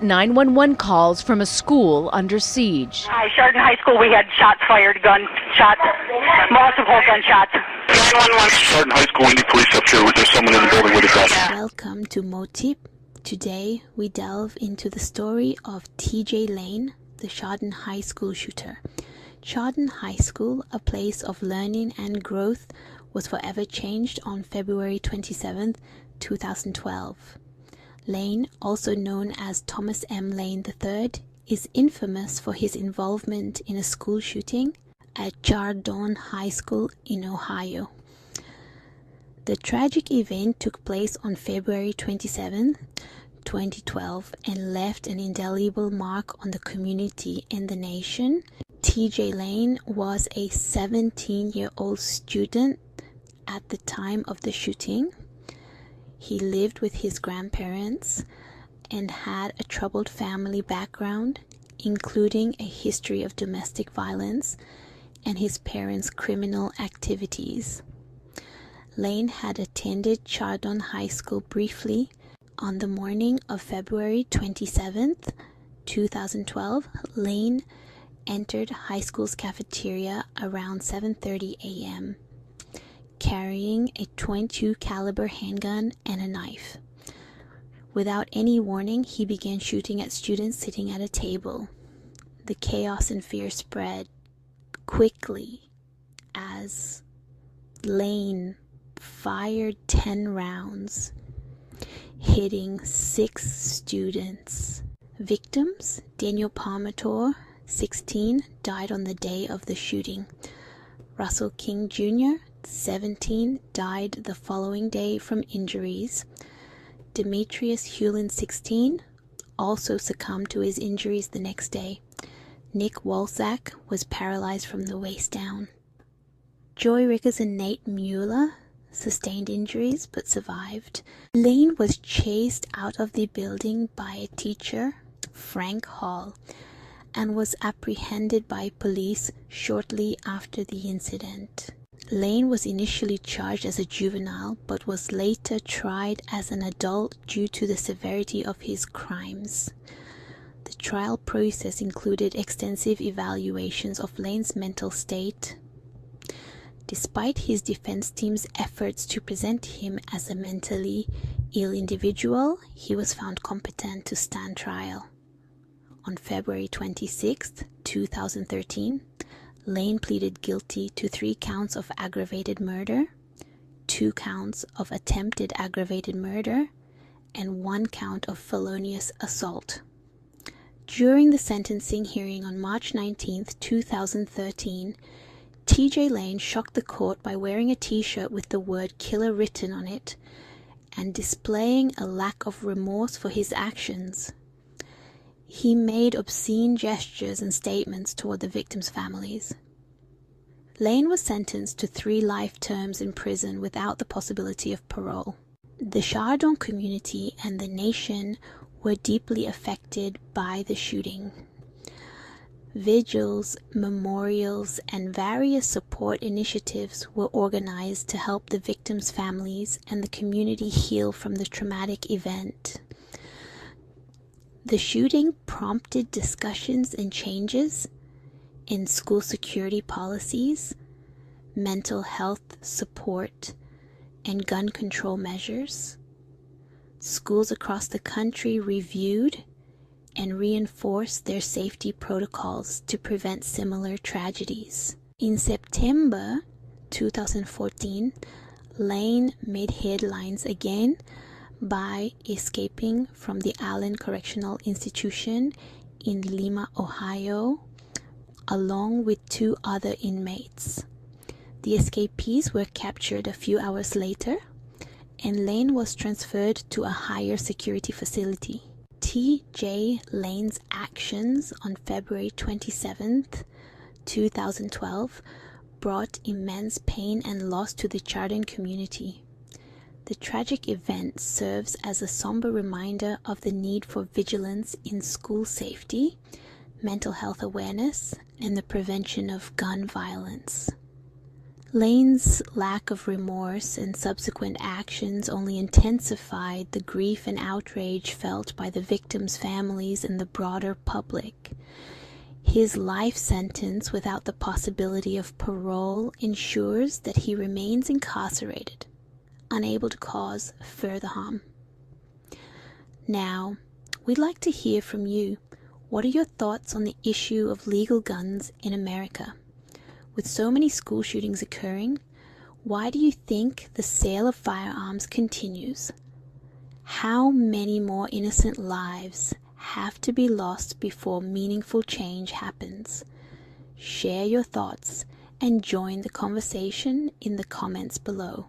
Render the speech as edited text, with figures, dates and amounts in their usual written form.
911 calls from a school under siege. Hi, Chardon High School. We had shots fired, gunshots, multiple gunshots. 911. Chardon High School, we need police up here. There's someone in the building with a gun. Welcome to Motip. Today we delve into the story of TJ Lane, the Chardon High School shooter. Chardon High School, a place of learning and growth, was forever changed on February 27, 2012. Lane, also known as Thomas M. Lane III, is infamous for his involvement in a school shooting at Chardon High School in Ohio. The tragic event took place on February 27, 2012, and left an indelible mark on the community and the nation. TJ Lane was a 17-year-old student at the time of the shooting. He lived with his grandparents and had a troubled family background, including a history of domestic violence and his parents' criminal activities. Lane had attended Chardon High School briefly. On the morning of February 27, 2012, Lane entered high school's cafeteria around 7:30 a.m. carrying a .22 caliber handgun and a knife. Without any warning, he began shooting at students sitting at a table. The chaos and fear spread quickly as Lane fired 10 rounds, hitting 6 students. Victims: Daniel Palmator, 16, died on the day of the shooting. Russell King Jr., 17, died the following day from injuries. Demetrius Hewlin, 16, also succumbed to his injuries the next day. Nick Walzak was paralyzed from the waist down. Joy Rickers and Nate Mueller sustained injuries but survived. Lane was chased out of the building by a teacher, Frank Hall, and was apprehended by police shortly after the incident. Lane was initially charged as a juvenile but was later tried as an adult due to the severity of his crimes. The trial process included extensive evaluations of Lane's mental state. Despite his defense team's efforts to present him as a mentally ill individual, he was found competent to stand trial. On February 26, 2013, Lane pleaded guilty to 3 counts of aggravated murder, 2 counts of attempted aggravated murder, and 1 count of felonious assault. During the sentencing hearing on March 19, 2013, TJ Lane shocked the court by wearing a t-shirt with the word killer written on it and displaying a lack of remorse for his actions. He made obscene gestures and statements toward the victims' families. Lane was sentenced to 3 life terms in prison without the possibility of parole. The Chardon community and the nation were deeply affected by the shooting. Vigils, memorials, and various support initiatives were organized to help the victims' families and the community heal from the traumatic event. The shooting prompted discussions and changes in school security policies, mental health support, and gun control measures. Schools across the country reviewed and reinforced their safety protocols to prevent similar tragedies. In September 2014, Lane made headlines again by escaping from the Allen Correctional Institution in Lima, Ohio, along with 2 other inmates. The escapees were captured a few hours later, and Lane was transferred to a higher security facility. TJ Lane's actions on February 27, 2012, brought immense pain and loss to the Chardon community. The tragic event serves as a somber reminder of the need for vigilance in school safety, mental health awareness, and the prevention of gun violence. Lane's lack of remorse and subsequent actions only intensified the grief and outrage felt by the victims' families and the broader public. His life sentence without the possibility of parole ensures that he remains incarcerated, unable to cause further harm. Now, we'd like to hear from you. What are your thoughts on the issue of legal guns in America? With so many school shootings occurring, why do you think the sale of firearms continues? How many more innocent lives have to be lost before meaningful change happens? Share your thoughts and join the conversation in the comments below.